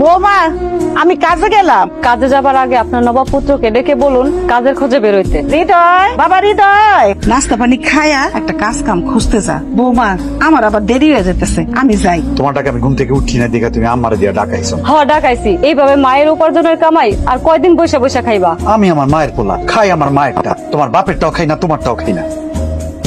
বৌমা আমি কাজে গেলাম। কাজে যাবার আগে আপনার নবাব পুত্রকে ডেকে বলুন কাজের খোঁজে বেরোইতে। হৃদয়, বাবা হৃদয়, নাস্তা পানি খায়া একটা কাজ কাম খুঁজতে যা। বৌমা আমার আবার দেরি হয়ে যেতেছে, আমি যাই। তোমারটাকে আমি ঘুম থেকে উঠি না দেখা তুমি আমার দিয়া ডাকাইছো। ডাকাইছি। এইভাবে মায়ের উপার্জনের কামাই আর কয়দিন বসে বসে খাইবা? আমি আমার মায়ের পোলা, খাই আমার মায়েরটা, তোমার বাপেরটাও খাই না, তোমারটাও খাই না।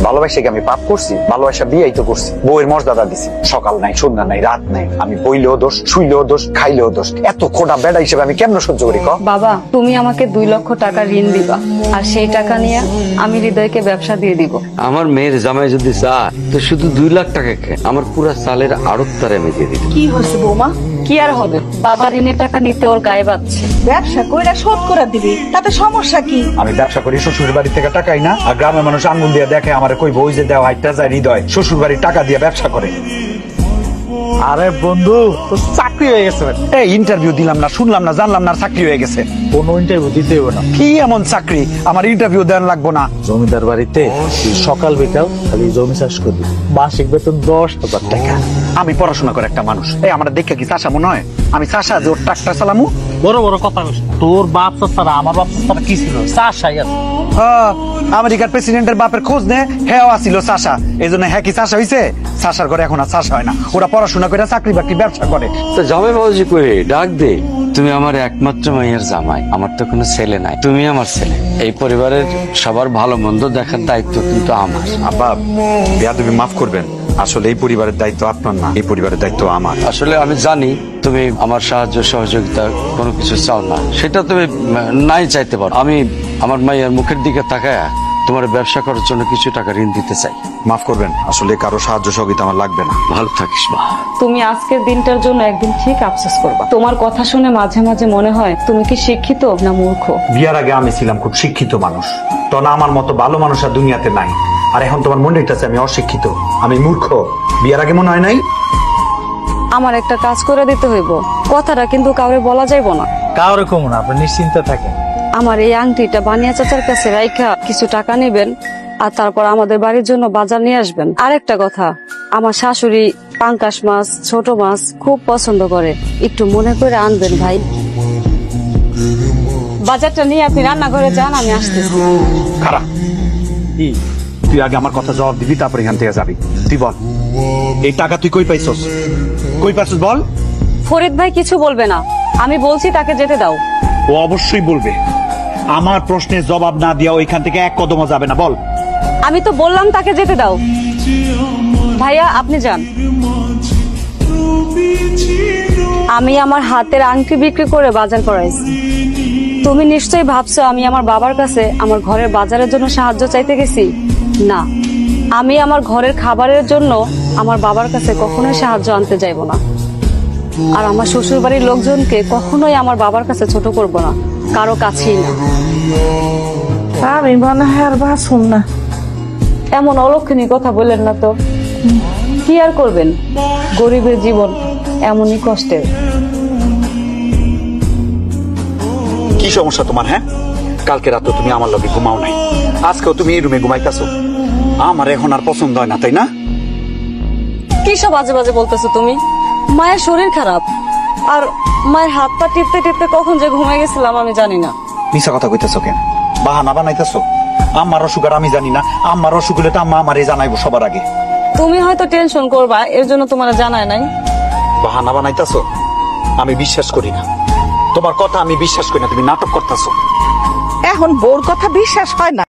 ভালোবাসে কি আমি পাপ করছি? ভালোবাসা বিয়েই তো করছি, বউয়ের মর্যাদা দিছি। সকাল নাই, সন্ধ্যা নাই, রাত নাই, আমি বইলেও দোষ, শুইলেও দোষ, খাইলেও দোষ। এত খোটা বেড়া হিসেবে আমি কেমন সহ্য করি? বাবা, তুমি আমাকে 2 লক্ষ টাকা ঋণ দিবা, আর সেই টাকা নিয়ে আমি হৃদয়কে ব্যবসা দিয়ে দিব। আমার মেয়ের জামাই যদি চায় তো শুধু 2 লাখ টাকা খেয়ে আমার পুরো সালের আড়ত তার আমি দিয়ে দিব। কি হয়েছে বৌমা? কি আর হবে, বাবা ঋণের টাকা নিতে ওর গায়ে বাঁধছে। ব্যবসা কইরা শোধ করে দিবি, তাতে সমস্যা কি? আমি ব্যবসা করি শ্বশুর বাড়ি থেকে টাকাই না, আর গ্রামের মানুষ আঙ্গুল দিয়ে দেখে আমার কই বই যে দেওয়া হাইটা যায় হৃদয় শ্বশুর বাড়ির টাকা দিয়ে ব্যবসা করে। আরে বন্ধু, তো চাকরি হয়ে গেছে। এই ইন্টারভিউ দিলাম না, শুনলাম না, জানলাম না, চাকরি হয়ে গেছে। কোনো ইন্টারভিউ দিতে হবে না। কি এমন চাকরি আমার ইন্টারভিউ দেন লাগবো না? জমিদার বাড়িতে সকাল বিকাল খালি জমি চাষ করবি, মাসিক বেতন 10,000 টাকা। আমি পড়াশোনা করে একটা মানুষ, এই আমার দেখে কি চাষা মনে হয়? আমি চাষা যে ওর ট্রাক্টর চালামু? বড় বড় কথা কইস না। তোর বাপ ছাড়া আমার বাপ ছাড়া কি ছিল? চাষাই আছে। আমেরিকার প্রেসিডেন্টের বাপের খোঁজ নে, হ্যাঁ আসিল চাষা, এই জন্য হ্যাঁ কি চাষা হয়েছে? চাষার ঘরে এখন আর চাষা হয় না, ওরা পড়াশোনা করে চাকরি বাকরি ব্যবসা করে। তো জামাই বাবুজি কই ডাক দে, তুমি আমার একমাত্র মাইয়ের জামাই, আমার তো কোনো ছেলে নাই, তুমি আমার ছেলে। এই পরিবারের সবার ভালো মন্দ দেখার দায়িত্ব কিন্তু আমার। আব্বা বেয়াদবি মাফ করবেন, আসলে এই পরিবারের দায়িত্ব আপনার না, এই পরিবারের দায়িত্ব আমার। আসলে আমি জানি তুমি আমার সাহায্য সহযোগিতা কোনো কিছু চাও না, সেটা তুমি নাই চাইতে পারো। আমি আমার মাইয়ের মুখের দিকে তাকায় তোমার ব্যবসা করার জন্য কিছু টাকা ঋণ দিতে চাই। মাফ করবেন, আসলে কারো সাহায্য সহযোগিতা আমার লাগবে না। ভালো থাকিস মা। তুমি আজকের দিনটার জন্য একদিন ঠিক আফসোস করবা। তোমার কথা শুনে মাঝে মাঝে মনে হয় তুমি কি শিক্ষিত না মূর্খ। বিয়ার আগে আমি ছিলাম খুব শিক্ষিত মানুষ, তো না আমার মতো ভালো মানুষ আর দুনিয়াতে নাই। আর এখন তোমার মনে হইতেছে আমি অশিক্ষিত, আমি মূর্খ। বিয়ার আগে মনে হয় নাই? আমার একটা কাজ করে দিতে হইব, কথাটা কিন্তু কাউরে বলা যাইব না। কারো কম না, আপনি নিশ্চিন্তে থাকেন। আমার এই আংটিটা বানিয়া চাচার কাছে রাইখা কিছু টাকা নেবেন, আর তারপর আমাদের বাড়ির জন্য বাজার নিয়ে আসবেন। আরেকটা কথা, আমার শাশুড়ি পাঙ্কাশ মাছ, ছোট মাছ খুব পছন্দ করে, একটু মনে করে আনবেন ভাই। বাজারটা নিয়ে আপনি রান্নাঘরে যান, আমি আসতেছি। খারাপ, তুই আগে আমার কথা জবাব দিবি, তারপর এখান থেকে যাবি। তুই বল, এই টাকা তুই কই পাইছস? কই পাইছস বল। ফরিদ ভাই কিছু বলবে না, আমি বলছি তাকে যেতে দাও। ও অবশ্যই বলবে, আমার প্রশ্নের জবাব না দিয়া ওইখান থেকে এক কদমও যাবে না। বল। আমি তো বললাম তাকে যেতে দাও। ভাইয়া আপনি যান। আমি আমার হাতের আংটি বিক্রি করে বাজার করাইছি। তুমি নিশ্চয়ই ভাবছো আমি আমার বাবার কাছে আমার ঘরের বাজারের জন্য সাহায্য চাইতে গেছি। না, আমি আমার ঘরের খাবারের জন্য আমার বাবার কাছে কখনোই সাহায্য আনতে যাইব না। আর আমার শ্বশুর বাড়ির লোকজনকে কখনোই আমার বাবার কাছে ছোট করব না, কারো কাছেই না। আমি মনে হয় আর বাঁচুম না। এমন অলক্ষণী কথা বললেন না তো। কি আর করবেন, গরিবের জীবন এমনই কষ্টের। কি সমস্যা তোমার? হ্যাঁ, কালকে রাতে তুমি আমার লগে ঘুমাও নাই, আজকেও তুমি এই রুমে ঘুমাইতেছো। আমার এখন আর পছন্দ হয় না, তাই না? কি সব বাজে বাজে বলতেছো তুমি? মায়ের শরীর খারাপ, আর মায়ের হাত পা টিপতে টিপতে কখন যে ঘুমাই গেছিলাম আমি জানি না। মিশা কথা কইতেছো কেন? বাহানা বানাইতেছো? আমার অসুখ আর আমি জানি না? আমার অসুখ হলে তো আম্মা আমারে জানাইবো সবার আগে। তুমি হয়তো টেনশন করবা, এর জন্য তোমার জানায় নাই। বাহানা বানাইতেছো? আমি বিশ্বাস করি না তোমার কথা, আমি বিশ্বাস করি না। তুমি নাটক করতেছো। এখন বউর কথা বিশ্বাস হয় না?